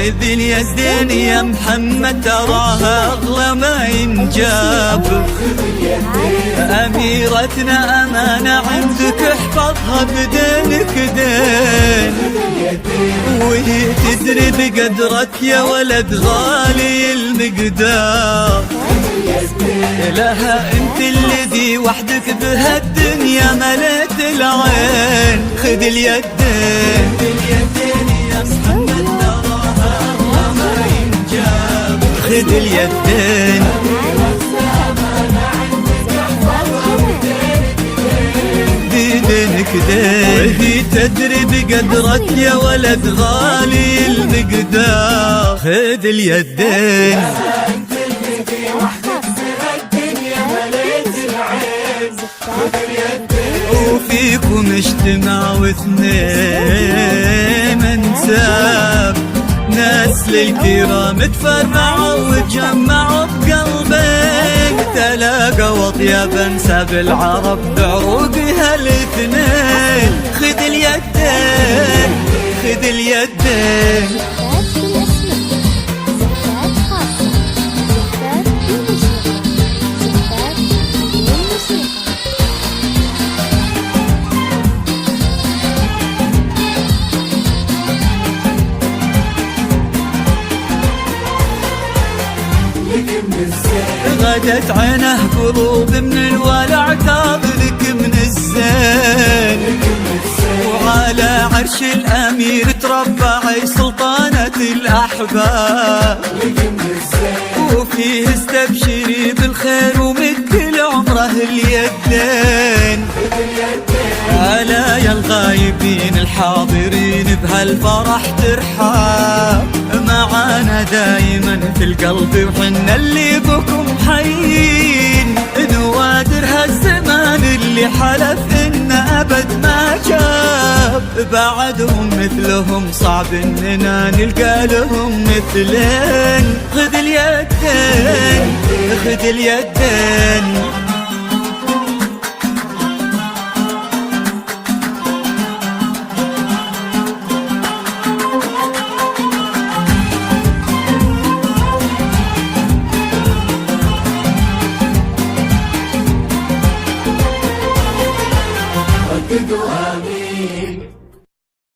خذ اليدين يا محمد تراها أغلى ما ينجاب. أميرتنا أمانة عندك احفظها بدينك دين، وهي تدري بقدرك يا ولد غالي المقدار. لها انت الذي وحدك بهالدنيا مليت العين. خذ اليدين يا محمد تراها أغلى ما ينجاب. خذ اليدين بدينك دين، وهي تدري بقدرك يا ولد غالي المقدار. خذ اليدين وفيكم اجتماع واثنين انساب، ناس للكرام تفرعوا وتجمعوا بقلبك. تلاقوا اطيب انساب العرب بعروقها الاثنين. خذ اليدين خذ اليدين غدت عينه قلوب من الولع تاظلك من الزين. وعلى عرش الأمير تربعي سلطانة الأحباب، وفيه استبشري بالخير ومد عمره اليدين. ألا يا الغايبين الحاضرين بهالفرح ترحاب، معانا دايما في القلب وحنا اللي بكم حيين. نوادر هالزمان اللي حلف إنه أبد ما جاب، بعدهم مثلهم صعب إننا نلقى لهم مثلين. خذ اليدين خذ اليدين رددوا آمين